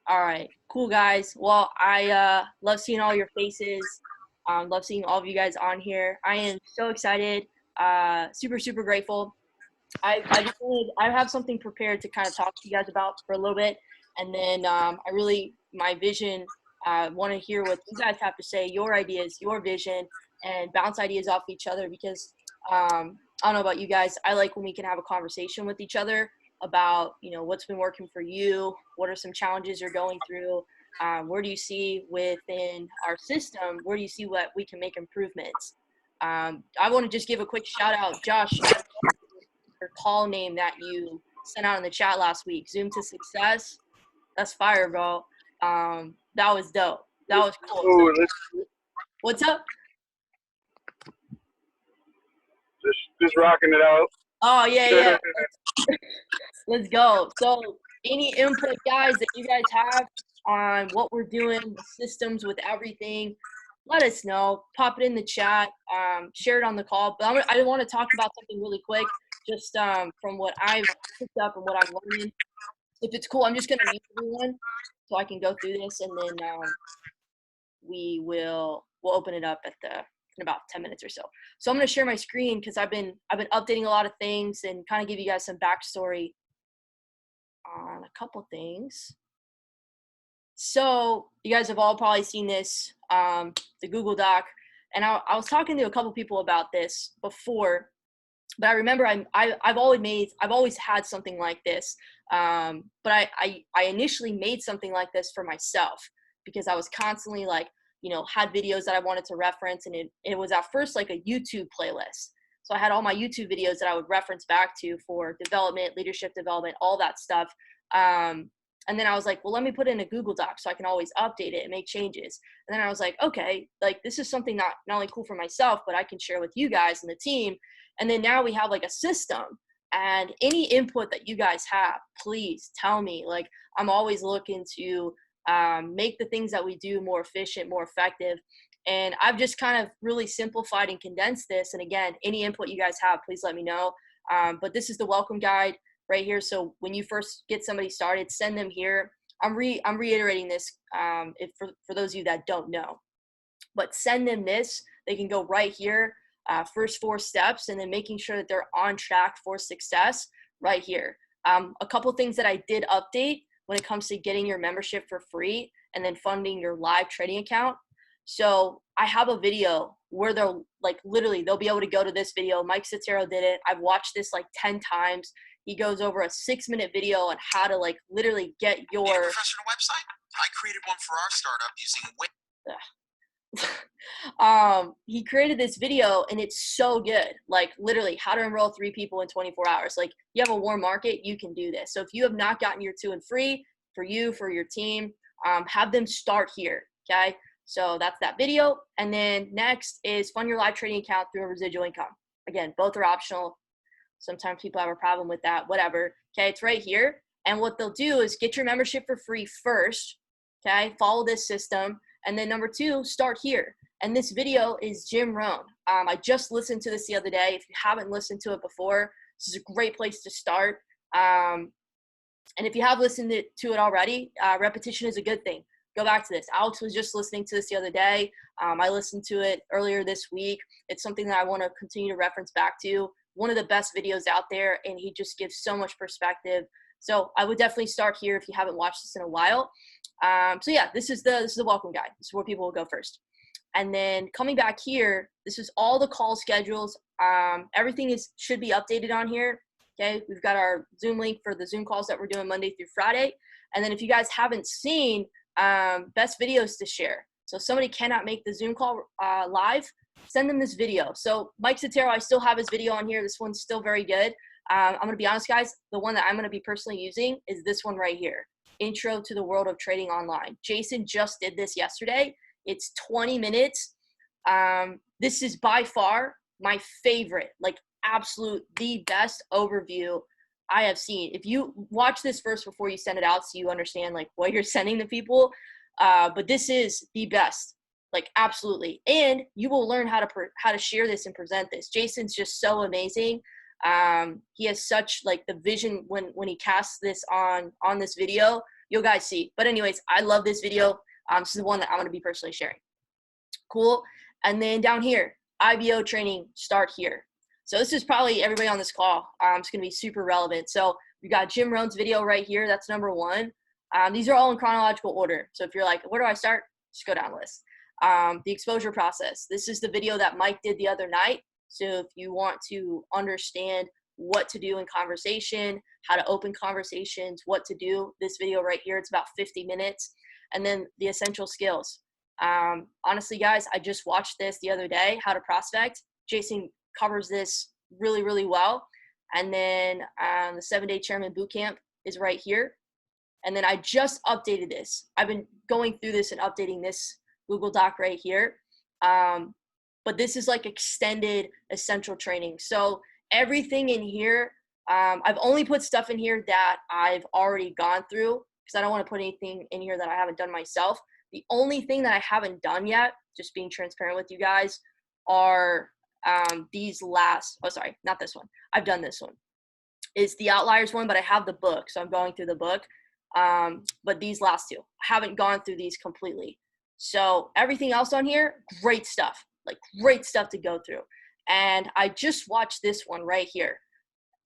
All right, cool guys. Well, I love seeing all your faces. Love seeing all of you guys on here. I am so excited. Super grateful. I have something prepared to kind of talk to you guys about for a little bit, and then my vision. Want to hear what you guys have to say, your ideas, your vision, and bounce ideas off each other because I don't know about you guys. I like when we can have a conversation with each other about what's been working for you, what are some challenges you're going through, where do you see within our system, where do you see what we can make improvements. I want to just give a quick shout out, Josh. Your call name that you sent out in the chat last week, Zoom to Success. That's fire, bro. That was dope. That was cool. Ooh, What's up? just rocking it out. Oh yeah. Let's go. So any input, guys, that you guys have on what we're doing, the systems with everything, let us know. Pop it in the chat. Share it on the call. But I want to talk about something really quick, just from what I've picked up and what I'm learning. If it's cool, I'm just going to mute everyone so I can go through this, and then we'll open it up in about 10 minutes or so. So I'm going to share my screen because I've been updating a lot of things and kind of give you guys some backstory on a couple things. So you guys have all probably seen this, the Google Doc, and I was talking to a couple people about this before, but I remember I've always had something like this, but I initially made something like this for myself because I was constantly like, had videos that I wanted to reference, and it was at first like a YouTube playlist. So I had all my YouTube videos that I would reference back to for development, leadership development, all that stuff. And then I was like, well, let me put it in a Google Doc so I can always update it and make changes. And then I was like, okay, like this is something not only cool for myself, but I can share with you guys and the team. And then now we have like a system, and any input that you guys have, please tell me. Like I'm always looking to make the things that we do more efficient, more effective. And I've just kind of really simplified and condensed this. And again, any input you guys have, please let me know. But this is the welcome guide right here. So when you first get somebody started, send them here. I'm reiterating this for those of you that don't know. But send them this. They can go right here, first 4 steps, and then making sure that they're on track for success right here. A couple things that I did update when it comes to getting your membership for free and then funding your live trading account. So I have a video where they'll they'll be able to go to this video. Mike Citero did it. I've watched this like 10 times. He goes over a 6-minute video on how to literally get your professional website. I created one for our startup using he created this video and it's so good. Like literally how to enroll 3 people in 24 hours. Like you have a warm market, you can do this. So if you have not gotten your 2 and free for you, for your team, have them start here. Okay. So that's that video. And then next is fund your live trading account through a residual income. Again, both are optional. Sometimes people have a problem with that, whatever. Okay, it's right here. And what they'll do is get your membership for free first. Okay, follow this system. And then number 2, start here. And this video is Jim Rohn. I just listened to this the other day. If you haven't listened to it before, this is a great place to start. And if you have listened to it already, repetition is a good thing. Go back to this. Alex was just listening to this the other day. I listened to it earlier this week. It's something that I want to continue to reference back to. One of the best videos out there, and he just gives so much perspective. So I would definitely start here if you haven't watched this in a while. So yeah, this is the welcome guide. This is where people will go first. And then coming back here, this is all the call schedules. Everything should be updated on here. Okay, we've got our Zoom link for the Zoom calls that we're doing Monday through Friday. And then if you guys haven't seen best videos to share. So if somebody cannot make the Zoom call live, send them this video. So Mike Citero, I still have his video on here. This one's still very good. I'm going to be honest, guys. The one that I'm going to be personally using is this one right here. Intro to the World of Trading Online. Jason just did this yesterday. It's 20 minutes. This is by far my favorite, like absolute the best overview I have seen. If you watch this first before you send it out so you understand like what you're sending to people, but this is the best, like absolutely. And you will learn how to share this and present this. Jason's just so amazing. He has such like the vision when he casts this on this video. you'll guys see. But anyways, I love this video. This is the one that I'm going to be personally sharing. Cool. And then down here, IBO training, start here. So this is probably everybody on this call. It's going to be super relevant. So we got Jim Rohn's video right here. That's number 1. These are all in chronological order. So if you're like, where do I start? Just go down the list. The exposure process. This is the video that Mike did the other night. So if you want to understand what to do in conversation, how to open conversations, what to do, this video right here, it's about 50 minutes. And then the essential skills. Honestly, guys, I just watched this the other day, how to prospect. Jason covers this really, really well. And then the 7-day chairman bootcamp is right here. And then I just updated this. I've been going through this and updating this Google Doc right here. But this is like extended essential training. So everything in here, I've only put stuff in here that I've already gone through because I don't want to put anything in here that I haven't done myself. The only thing that I haven't done yet, just being transparent with you guys, are these last, oh, sorry, not this one. I've done this one. It's the outliers one, but I have the book. So I'm going through the book. But these last 2, I haven't gone through these completely. So everything else on here, great stuff, like great stuff to go through. And I just watched this one right here.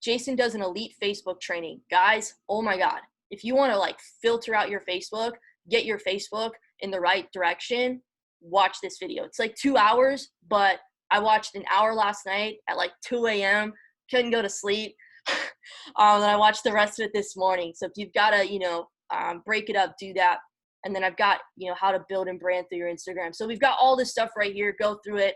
Jason does an elite Facebook training. Guys, oh my God. If you want to like filter out your Facebook, get your Facebook in the right direction, watch this video. It's like 2 hours, but I watched an hour last night at like 2 a.m. Couldn't go to sleep. And I watched the rest of it this morning. So if you've got to, break it up, do that. And then I've got, how to build and brand through your Instagram. So we've got all this stuff right here. Go through it.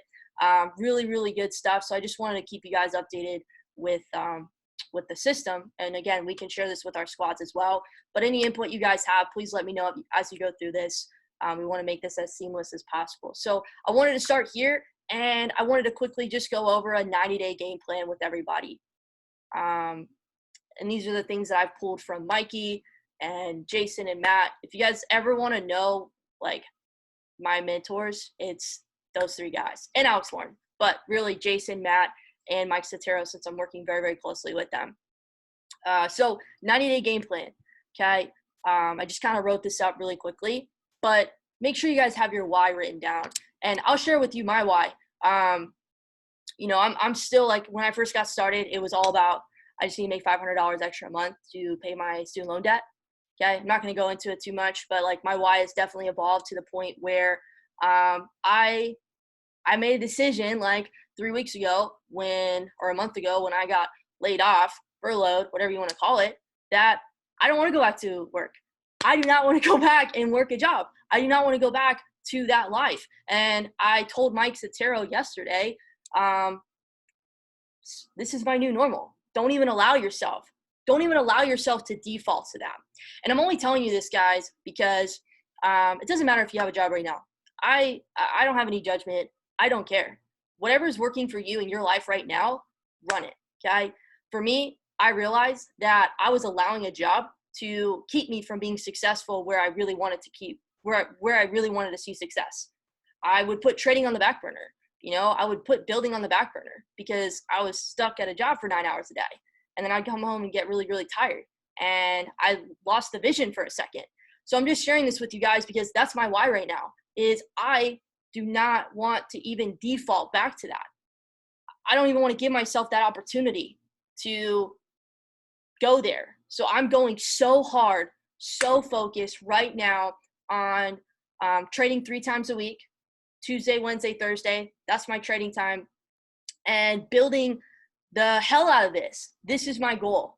Really, really good stuff. So I just wanted to keep you guys updated with the system. And again, we can share this with our squads as well. But any input you guys have, please let me know as you go through this. We want to make this as seamless as possible. So I wanted to start here, and I wanted to quickly just go over a 90-day game plan with everybody. And these are the things that I've pulled from Mikey and Jason and Matt. If you guys ever want to know, like, my mentors, it's those 3 guys and Alex Warren, but really Jason, Matt, and Mike Sotero, since I'm working very, very closely with them. So 90-day game plan. Okay. I just kind of wrote this up really quickly, but make sure you guys have your why written down, and I'll share with you my why. I'm still like, when I first got started, it was all about, I just need to make $500 extra a month to pay my student loan debt. Okay. I'm not going to go into it too much, but like my why has definitely evolved to the point where, I made a decision like 3 weeks ago or a month ago when I got laid off, furloughed, whatever you want to call it, that I don't want to go back to work. I do not want to go back and work a job. I do not want to go back to that life. And I told Mike Sotero yesterday, this is my new normal. Don't even allow yourself to default to that. And I'm only telling you this, guys, because it doesn't matter if you have a job right now. I don't have any judgment. I don't care. Whatever is working for you in your life right now, run it, okay? For me, I realized that I was allowing a job to keep me from being successful where I really wanted to see success. I would put trading on the back burner. I would put building on the back burner because I was stuck at a job for 9 hours a day. And then I'd come home and get really, really tired. And I lost the vision for a second. So I'm just sharing this with you guys because that's my why right now, is I do not want to even default back to that. I don't even want to give myself that opportunity to go there. So I'm going so hard, so focused right now on trading 3 times a week, Tuesday, Wednesday, Thursday. That's my trading time, and building the hell out of this. This is my goal.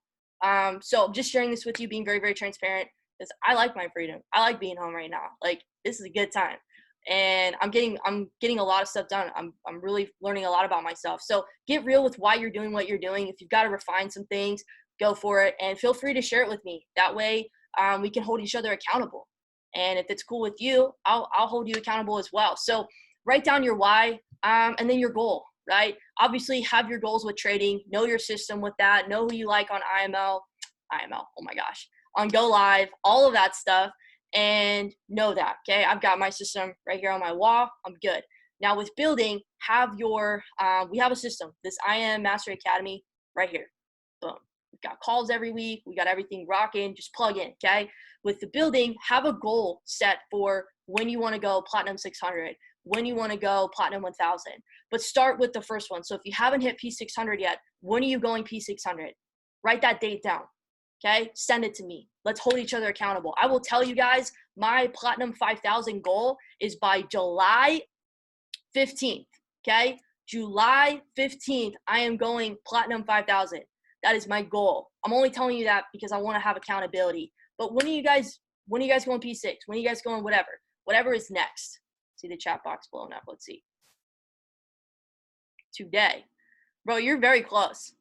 So I'm just sharing this with you, being very, very transparent, because I like my freedom. I like being home right now. Like, this is a good time. And I'm getting a lot of stuff done. I'm really learning a lot about myself. So get real with why you're doing what you're doing. If you've got to refine some things, go for it, and feel free to share it with me. That way we can hold each other accountable. And if it's cool with you, I'll hold you accountable as well. So write down your why and then your goal, right? Obviously have your goals with trading, know your system with that, know who you like on IML, oh my gosh, on Go Live, all of that stuff. And know that, okay? I've got my system right here on my wall. I'm good. Now with building, we have a system, this IM Mastery Academy right here. Boom. We've got calls every week. We got everything rocking. Just plug in, okay? With the building, have a goal set for when you want to go Platinum 600, when you want to go Platinum 1000. But start with the first one. So if you haven't hit P600 yet, when are you going P600? Write that date down, okay? Send it to me. Let's hold each other accountable. I will tell you guys, my Platinum 5000 goal is by July 15th, okay? July 15th, I am going Platinum 5000. That is my goal. I'm only telling you that because I want to have accountability. But when are you guys going P6? When are you guys going whatever? Whatever is next. See the chat box blowing up. Let's see. Today. Bro, you're very close.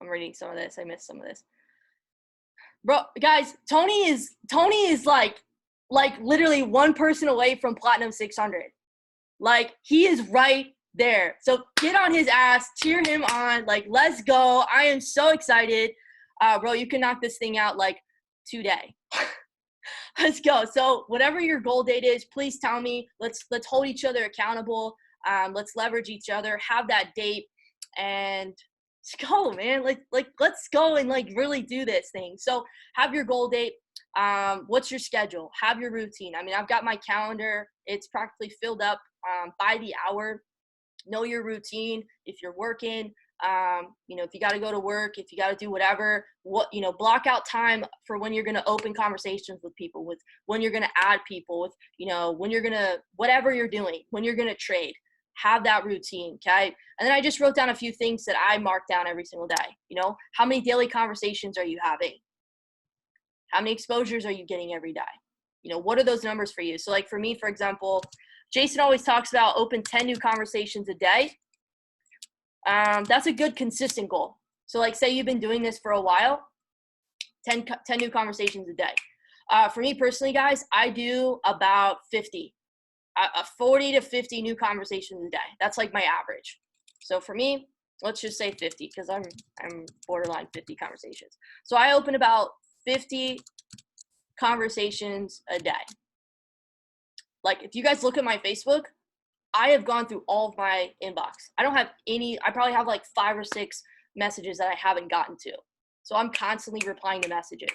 I'm reading some of this. I missed some of this. Bro, guys, Tony is like literally one person away from Platinum 600. Like, he is right there. So get on his ass, cheer him on. Like, let's go. I am so excited. Bro, you can knock this thing out like today. Let's go. So whatever your goal date is, please tell me. Let's hold each other accountable. Let's leverage each other. Have that date, and let's go, man. Let's go and like really do this thing. So have your goal date. What's your schedule? Have your routine. I mean, I've got my calendar. It's practically filled up by the hour. Know your routine. If you're working, if you got to go to work, if you got to do whatever, block out time for when you're going to open conversations with people, with when you're going to add people, with, when you're going to, whatever you're doing, when you're going to trade, have that routine. Okay. And then I just wrote down a few things that I mark down every single day. How many daily conversations are you having? How many exposures are you getting every day? What are those numbers for you? So like for me, for example, Jason always talks about open 10 new conversations a day. That's a good consistent goal. So like say you've been doing this for a while, 10 new conversations a day. For me personally, guys, I do about 40 to 50 new conversations a day. That's like my average. So for me, let's just say 50 because I'm borderline 50 conversations. So I open about 50 conversations a day. Like if you guys look at my Facebook, I have gone through all of my inbox. I don't have any, I probably have like 5 or 6 messages that I haven't gotten to. So I'm constantly replying to messages.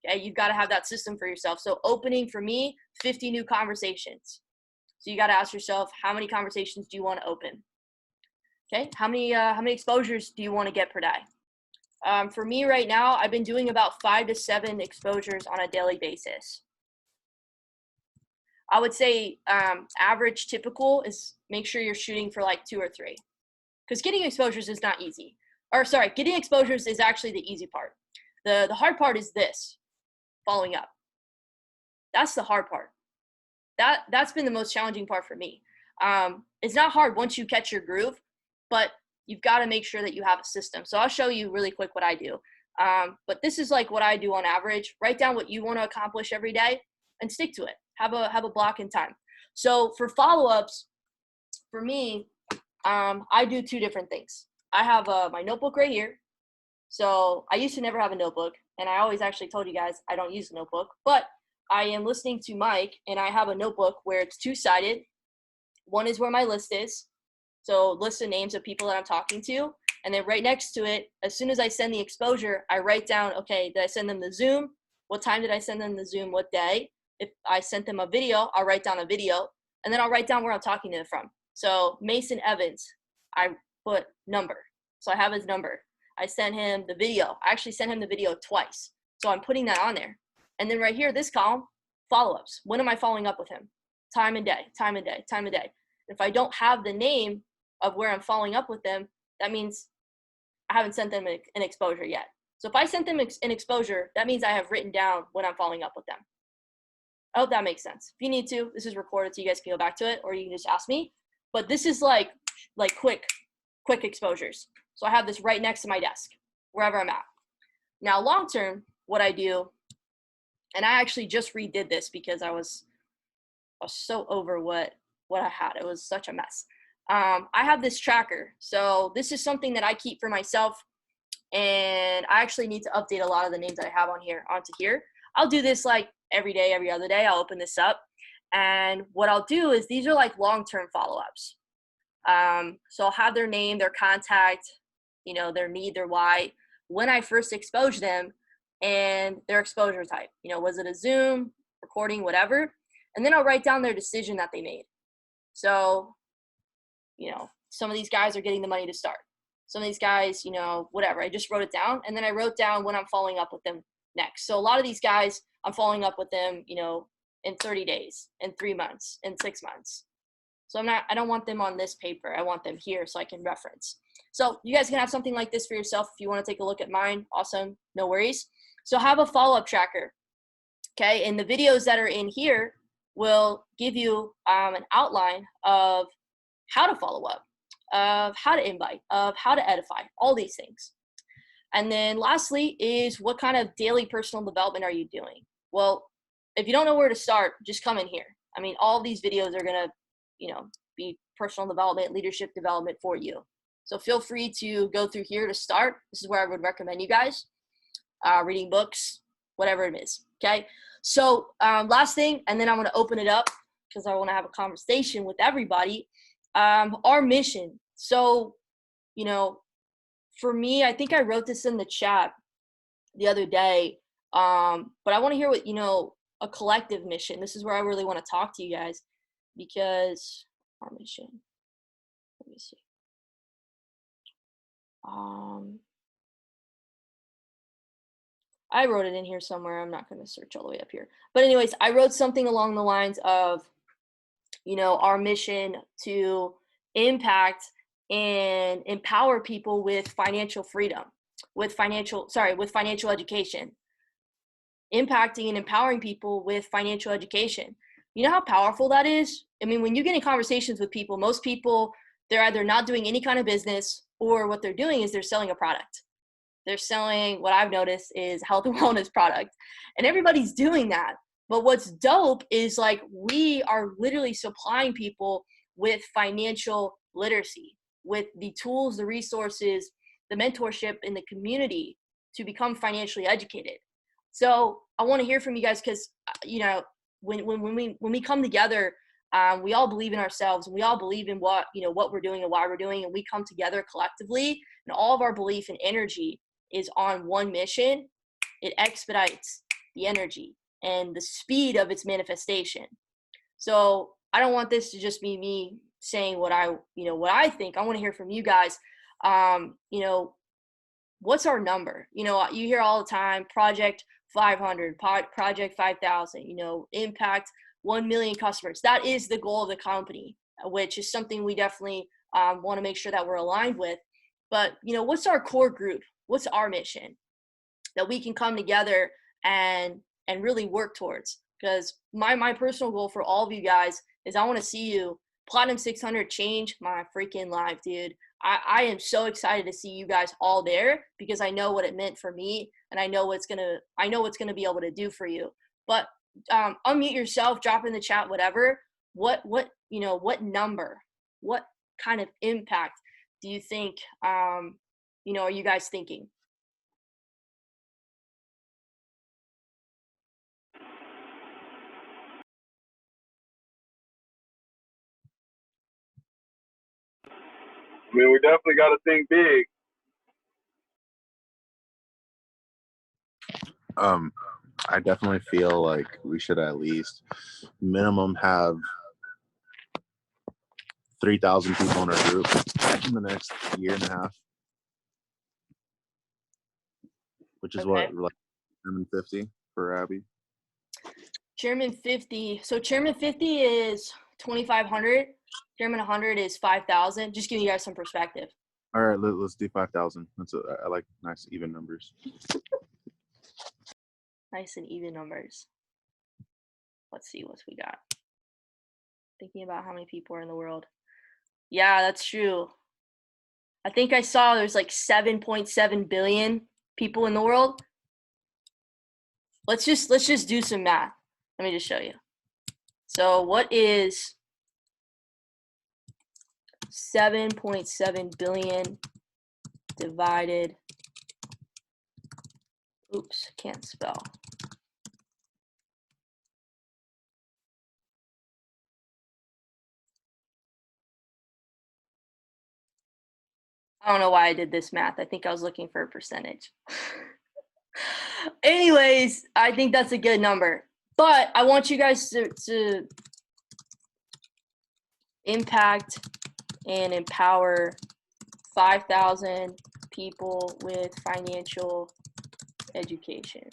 Okay, you've got to have that system for yourself. So opening for me, 50 new conversations. So you got to ask yourself, how many conversations do you want to open? Okay, how many exposures do you want to get per day? For me right now, I've been doing about 5 to 7 exposures on a daily basis. I would say average typical is make sure you're shooting for like 2 or 3. Because getting exposures is not easy. Getting exposures is actually the easy part. The hard part is this, following up. That's the hard part. That's been the most challenging part for me. It's not hard once you catch your groove, but you've got to make sure that you have a system. So I'll show you really quick what I do. But this is like what I do on average. Write down what you want to accomplish every day and stick to it. Have a block in time. So for follow-ups, for me, I do 2 different things. I have my notebook right here. So I used to never have a notebook, and I always actually told you guys I don't use a notebook, but I am listening to Mike, and I have a notebook where it's 2-sided. One is where my list is. So list of names of people that I'm talking to. And then right next to it, as soon as I send the exposure, I write down, okay, did I send them the Zoom? What time did I send them the Zoom? What day? If I sent them a video, I'll write down a video. And then I'll write down where I'm talking to them from. So Mason Evans, I put number. So I have his number. I sent him the video. I actually sent him the video twice. So I'm putting that on there. And then right here, this column, follow-ups. When am I following up with him? Time and day, time and day, time and day. If I don't have the name of where I'm following up with them, that means I haven't sent them an exposure yet. So if I sent them an exposure, that means I have written down when I'm following up with them. I hope that makes sense. If you need to, this is recorded so you guys can go back to it, or you can just ask me. But this is like quick exposures. So I have this right next to my desk, wherever I'm at. Now, long term, what I do, and I actually just redid this because I was so over what I had. It was such a mess. I have this tracker. So this is something that I keep for myself, and I actually need to update a lot of the names that I have on here onto here. I'll do this like every day, every other day. I'll open this up, and what I'll do is these are like long-term follow-ups. So I'll have their name, their contact, their need, their why. when I first exposed them and their exposure type. Was it a Zoom, recording, whatever? And then I'll write down their decision that they made. So, some of these guys are getting the money to start. Some of these guys, whatever. I just wrote it down, and then I wrote down when I'm following up with them next. So a lot of these guys, I'm following up with them, in 30 days, in 3 months, in 6 months. So I don't want them on this paper. I want them here so I can reference. So you guys can have something like this for yourself. If you want to take a look at mine, awesome, no worries. So have a follow-up tracker, okay? And the videos that are in here will give you an outline of how to follow up, of how to invite, of how to edify, all these things. And then lastly is what kind of daily personal development are you doing? Well, if you don't know where to start, just come in here. I mean, all of these videos are going to, be personal development, leadership development for you. So feel free to go through here to start. This is where I would recommend you guys, reading books, whatever it is. Okay. So last thing, and then I'm going to open it up because I want to have a conversation with everybody. Our mission. So, for me, I think I wrote this in the chat the other day. But I want to hear what, a collective mission. This is where I really want to talk to you guys, because our mission, let me see. I wrote it in here somewhere. I'm not going to search all the way up here. But anyways, I wrote something along the lines of, our mission to impact and empower people with financial freedom, with financial education. Impacting and empowering people with financial education. You know how powerful that is? I mean, when you get in conversations with people, most people, they're either not doing any kind of business, or what they're doing is they're selling a product. They're selling, what I've noticed is health and wellness product. And everybody's doing that. But what's dope is like we are literally supplying people with financial literacy, with the tools, the resources, the mentorship in the community to become financially educated. So I want to hear from you guys because, when we come together, we all believe in ourselves, and we all believe in what we're doing and why we're doing, and we come together collectively, and all of our belief and energy is on one mission. It expedites the energy and the speed of its manifestation. So I don't want this to just be me saying what I think. I want to hear from you guys. What's our number? You hear all the time, Project 500, Project 5,000, impact 1 million customers. That is the goal of the company, which is something we definitely want to make sure that we're aligned with. But, what's our core group? What's our mission that we can come together and really work towards? Because my personal goal for all of you guys is I want to see you Platinum 600 change my freaking life, dude. I am so excited to see you guys all there because I know what it meant for me, and I know what's gonna be able to do for you. But unmute yourself, drop in the chat, whatever. What number, what kind of impact do you think are you guys thinking? I mean, we definitely got to think big. I definitely feel like we should at least minimum have 3,000 people in our group in the next year and a half, which is Okay. what, like 50 for Abby. Chairman 50. So Chairman 50 is 2,500. Chairman 100 is 5,000. Just giving you guys some perspective. All right, let's do 5,000. I like nice even numbers. Nice and even numbers. Let's see what we got. Thinking about how many people are in the world. Yeah, that's true. I think I saw there's like 7.7 billion people in the world. Let's just do some math. Let me just show you. So what is 7.7 billion divided, oops, can't spell. I don't know why I did this math. I think I was looking for a percentage. Anyways, I think that's a good number. But I want you guys to impact and empower 5,000 people with financial education.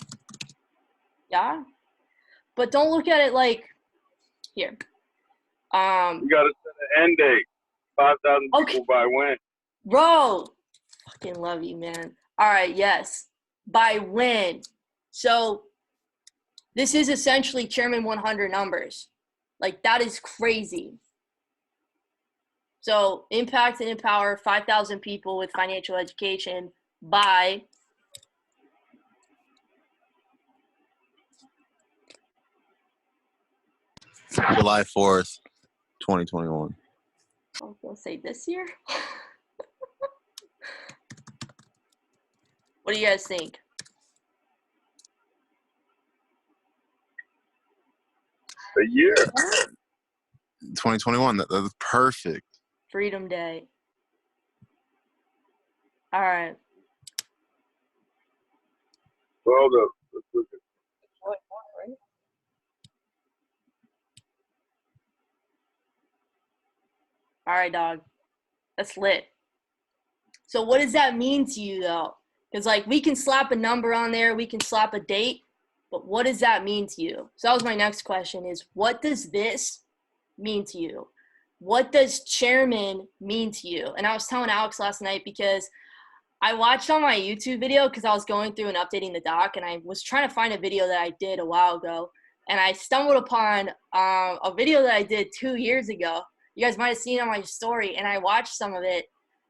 Yeah? But don't look at it like, here. You gotta set an end date. 5,000 people by when? Bro, fucking love you, man. All right, yes. By when? So this is essentially Chairman 100 numbers. Like, that is crazy. So impact and empower 5,000 people with financial education by July 4th, 2021. I was gonna say this year. What do you guys think? A year. 2021. That's perfect. Freedom Day. All right. Well, All right, dog. That's lit. So what does that mean to you, though? Because, like, we can slap a number on there, we can slap a date, but what does that mean to you? So that was my next question is, what does this mean to you? What does chairman mean to you? And I was telling Alex last night because I watched on my YouTube video because I was going through and updating the doc, and I was trying to find a video that I did a while ago, and I stumbled upon a video that I did 2 years ago. You guys might have seen it on my story, and I watched some of it,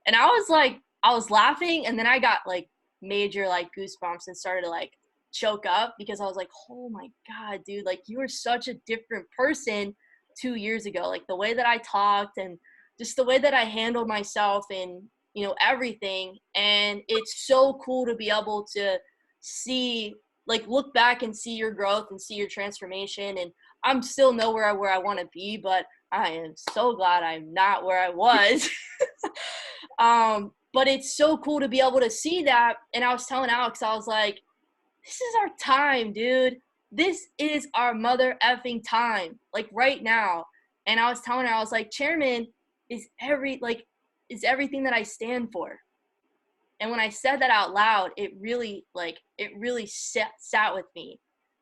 and I was laughing, and then I got like major like goosebumps and started to like choke up because I was like, oh my God, dude, like you were such a different person 2 years ago. Like the way that I talked and just the way that I handled myself and, you know, everything. And it's so cool to be able to see, like look back and see your growth and see your transformation. And I'm still nowhere where I want to be, but I am so glad I'm not where I was. But it's so cool to be able to see that. And I was telling Alex, I was like, this is our time, dude. This is our mother effing time, like right now. And I was telling her, I was like, chairman is everything that I stand for. And when I said that out loud, it really sat with me.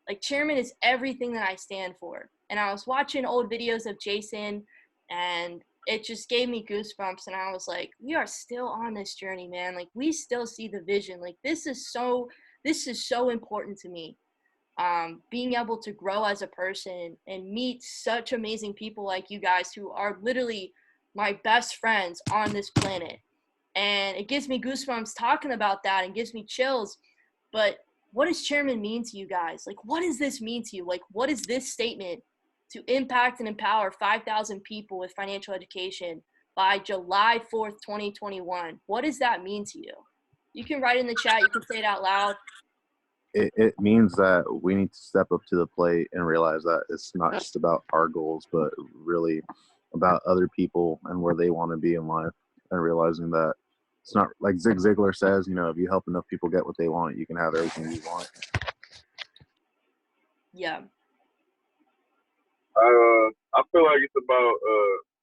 Like chairman is everything that I stand for. And I was watching old videos of Jason, and it just gave me goosebumps. And I was like, we are still on this journey, man. Like we still see the vision. Like this is so important to me. Being able to grow as a person and meet such amazing people like you guys who are literally my best friends on this planet. And it gives me goosebumps talking about that and gives me chills. But what does chairman mean to you guys? Like, what does this mean to you? Like, what is this statement to impact and empower 5,000 people with financial education by July 4th, 2021? What does that mean to you? You can write in the chat. You can say it out loud. It means that we need to step up to the plate and realize that it's not just about our goals, but really about other people and where they want to be in life, and realizing that it's not like Zig Ziglar says, you know, if you help enough people get what they want, you can have everything you want. Yeah. I feel like it's about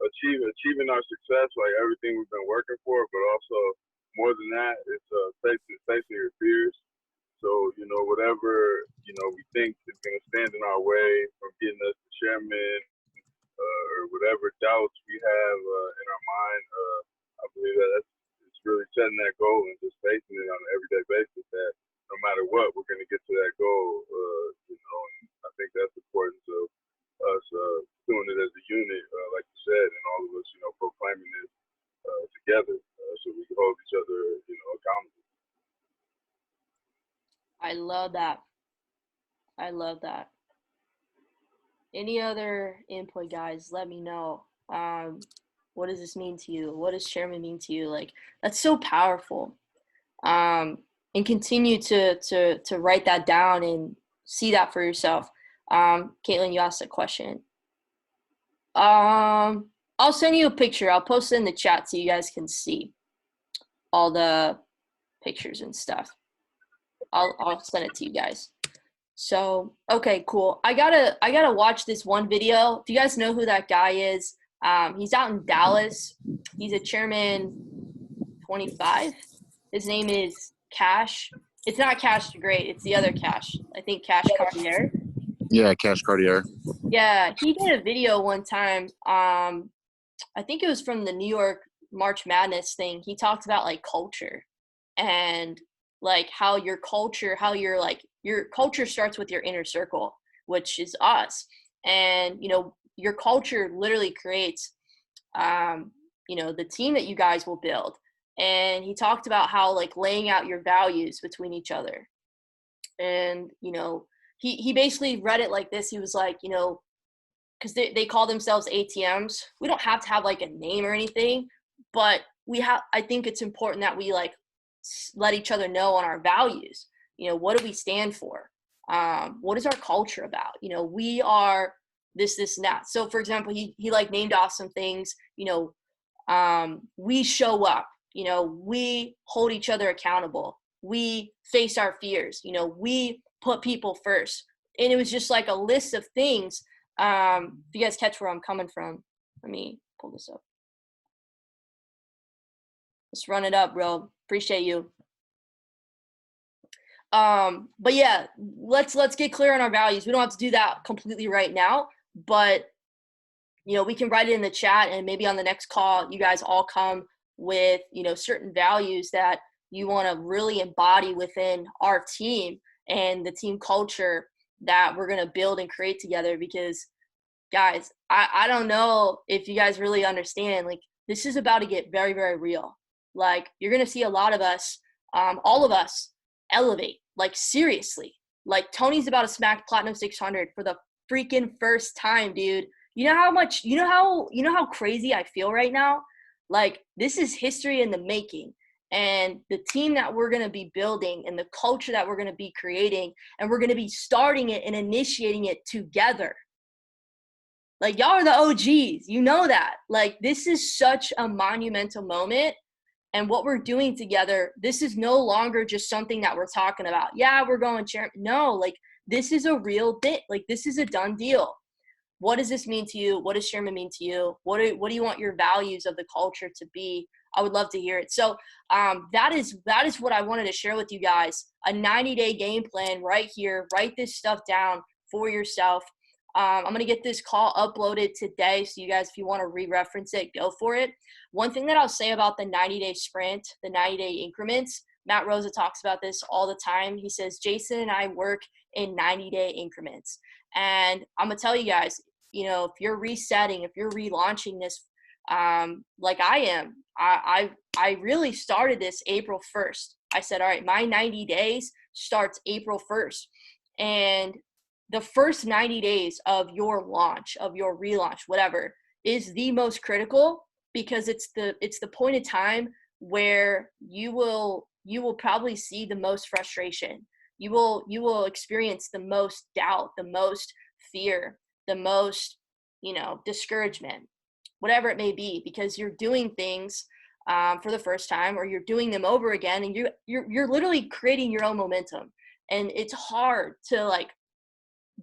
achieving our success, like everything we've been working for, but also more than that, it's facing your fears. So, you know, whatever, you know, we think is going to stand in our way from getting us to chairman, or whatever doubts we have in our mind, I believe that it's really setting that goal and just facing it on an everyday basis that no matter what, we're going to get to that goal, you know, and I think that's the importance of us doing it as a unit, like you said, and all of us, you know, proclaiming it together so we can hold each other, you know, accountable. I love that. I love that. Any other input, guys? Let me know. What does this mean to you? What does chairman mean to you? Like, that's so powerful. And continue to write that down and see that for yourself. Caitlin, you asked a question. I'll send you a picture. I'll post it in the chat so you guys can see. all the pictures and stuff. I'll send it to you guys. So, okay, cool. I gotta watch this one video. If you guys know who that guy is, he's out in Dallas. He's a chairman 25. His name is Cash. It's not Cash the Great. It's the other Cash. I think Cash Cartier. Yeah, Cash Cartier. Yeah, he did a video one time. I think it was from the New York March Madness thing. He talked about like culture and like how your culture starts with your inner circle, which is us. And, you know, your culture literally creates, you know, the team that you guys will build. And he talked about how like laying out your values between each other. And, you know, he basically read it like this. He was like, you know, because they call themselves ATMs. We don't have to have like a name or anything, but I think it's important that we like let each other know on our values. You know, what do we stand for? What is our culture about? You know, we are this, and that. So for example, he like named off some things, you know, we show up, you know, we hold each other accountable. We face our fears, you know, we put people first. And it was just like a list of things. If you guys catch where I'm coming from, let me pull this up. Let's run it up, bro. Appreciate you. But yeah, let's get clear on our values. We don't have to do that completely right now, but you know, we can write it in the chat, and maybe on the next call, you guys all come with, you know, certain values that you want to really embody within our team and the team culture that we're going to build and create together. Because guys, I don't know if you guys really understand, like this is about to get very, very real. Like you're going to see a lot of us, all of us elevate, like seriously. Like Tony's about to smack Platinum 600 for the freaking first time, dude. You know how crazy I feel right now? Like this is history in the making. And the team that we're going to be building and the culture that we're going to be creating, and we're going to be starting it and initiating it together. Like y'all are the OGs, you know that. Like this is such a monumental moment. And what we're doing together, this is no longer just something that we're talking about. Yeah, we're going chairman. No, like this is a real thing. Like this is a done deal. What does this mean to you? What does chairman mean to you? What do you want your values of the culture to be? I would love to hear it. So that is what I wanted to share with you guys. A 90-day game plan right here. Write this stuff down for yourself. I'm going to get this call uploaded today. So you guys, if you want to re-reference it, go for it. One thing that I'll say about the 90-day sprint, the 90-day increments, Matt Rosa talks about this all the time. He says, Jason and I work in 90-day increments. And I'm going to tell you guys, you know, if you're resetting, if you're relaunching this, like I am, I really started this April 1st. I said, all right, my 90 days starts April 1st. And the first 90 days of your launch, of your relaunch, whatever, is the most critical, because it's the point in time where you will probably see the most frustration. You will experience the most doubt, the most fear, the most, you know, discouragement, whatever it may be, because you're doing things for the first time, or you're doing them over again, and you're literally creating your own momentum. And it's hard to like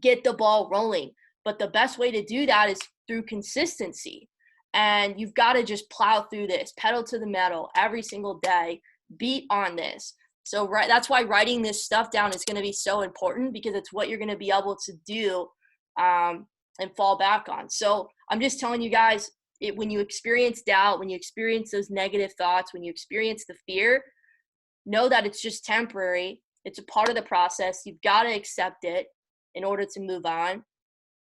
get the ball rolling, but the best way to do that is through consistency. And you've got to just plow through this, pedal to the metal every single day, beat on this. So that's why writing this stuff down is going to be so important, because it's what you're going to be able to do and fall back on. So I'm just telling you guys, when you experience doubt, when you experience those negative thoughts, when you experience the fear, know that it's just temporary. It's a part of the process. You've got to accept it in order to move on.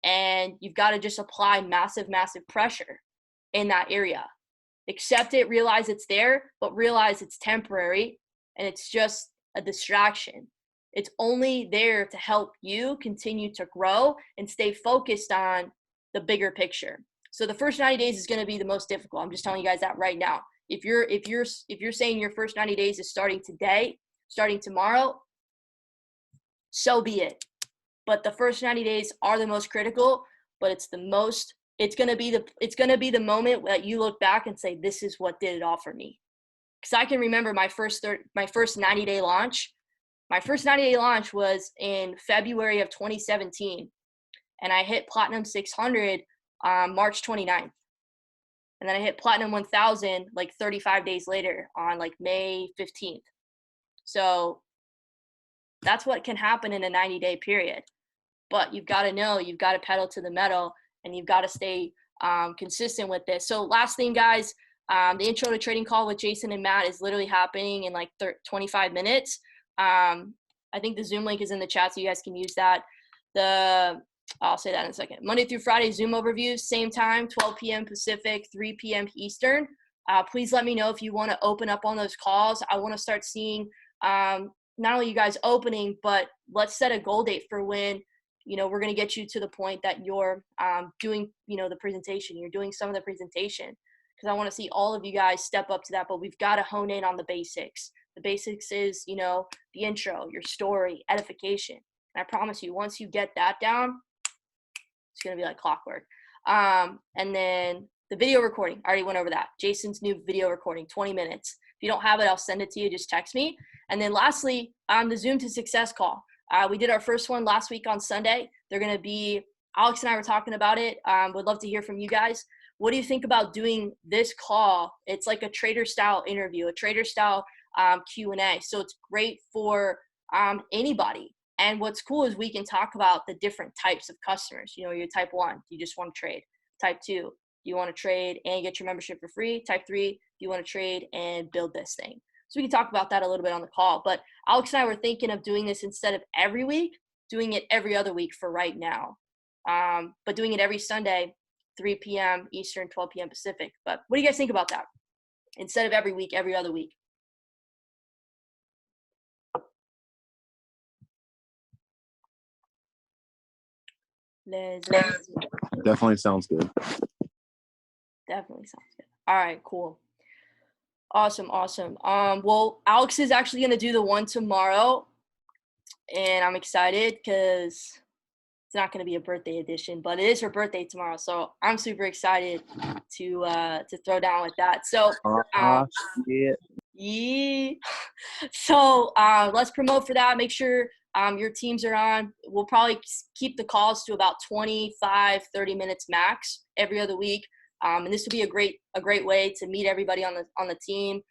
And you've got to just apply massive, massive pressure in that area. Accept it, realize it's there, but realize it's temporary and it's just a distraction. It's only there to help you continue to grow and stay focused on the bigger picture. So the first 90 days is going to be the most difficult. I'm just telling you guys that right now. If you're saying your first 90 days is starting today, starting tomorrow, so be it. But the first 90 days are the most critical, but it's going to be the moment that you look back and say, this is what did it all for me. because I can remember my first 90-day launch. My first 90-day launch was in February of 2017, and I hit Platinum 600 on March 29th. And then I hit Platinum 1000 like 35 days later on like May 15th. So that's what can happen in a 90-day period. But you've got to know, you've got to pedal to the metal, and you've got to stay consistent with this. So last thing, guys, the intro to trading call with Jason and Matt is literally happening in like 25 minutes. I think the Zoom link is in the chat, so you guys can use that. I'll say that in a second. Monday through Friday Zoom overviews, same time, 12 p.m. Pacific, 3 p.m. Eastern. Please let me know if you want to open up on those calls. I want to start seeing not only you guys opening, but let's set a goal date for when, we're going to get you to the point that you're doing, the presentation. You're doing some of the presentation, because I want to see all of you guys step up to that. But we've got to hone in on the basics. The basics is, the intro, your story, edification. And I promise you, once you get that down, it's going to be like clockwork. And then the video recording, I already went over that. Jason's new video recording, 20 minutes. If you don't have it, I'll send it to you. Just text me. And then lastly, the Zoom to Success call. We did our first one last week on Sunday. They're going to be, Alex and I were talking about it. Would love to hear from you guys. What do you think about doing this call? It's like a trader style interview, a trader style Q&A. So it's great for anybody. And what's cool is we can talk about the different types of customers. You're type 1, you just want to trade. Type 2, you want to trade and get your membership for free. Type 3, you want to trade and build this thing. So we can talk about that a little bit on the call. But Alex and I were thinking of doing this instead of every week, doing it every other week for right now. But doing it every Sunday, 3 p.m. Eastern, 12 p.m. Pacific. But what do you guys think about that? Instead of every week, every other week. Definitely sounds good. Definitely sounds good. All right, cool. Awesome. Well, Alex is actually going to do the one tomorrow, and I'm excited because it's not going to be a birthday edition, but it is her birthday tomorrow, so I'm super excited to throw down with that. So, yeah. So let's promote for that. Make sure your teams are on. We'll probably keep the calls to about 25, 30 minutes max every other week. And this will be a great way to meet everybody on the team,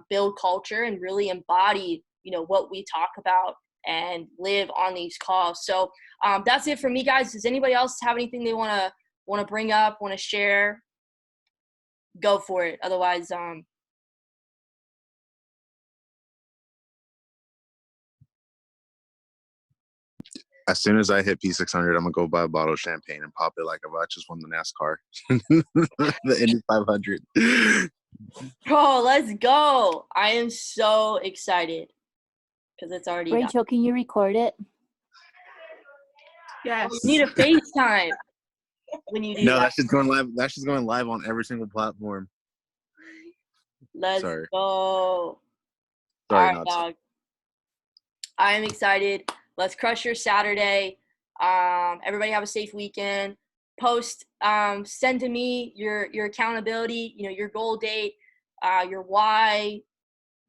build culture, and really embody, what we talk about and live on these calls. So that's it for me, guys. Does anybody else have anything they want to bring up, want to share? Go for it. Otherwise, as soon as I hit P600, I'm gonna go buy a bottle of champagne and pop it like if I just won the NASCAR, the Indy 500. Bro, let's go! I am so excited because it's already Rachel, can you record it? Yes. You need a FaceTime when you do that. No, that's just going live. That's just going live on every single platform. Let's go. All Sorry, right, dog. I am excited. Let's crush your Saturday. Everybody have a safe weekend. Post, send to me your accountability, your goal date, your why,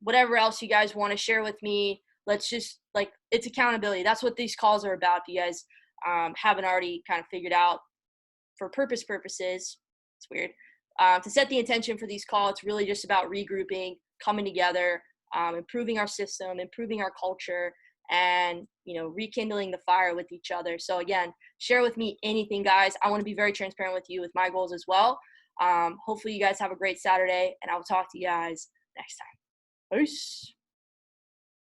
whatever else you guys want to share with me. Let's just, it's accountability. That's what these calls are about. If you guys haven't already kind of figured out, for purposes, it's weird, to set the intention for these calls, it's really just about regrouping, coming together, improving our system, improving our culture, and rekindling the fire with each other. So again, share with me anything, guys. I want to be very transparent with you with my goals as well. Hopefully you guys have a great Saturday, and I will talk to you guys next time. Peace.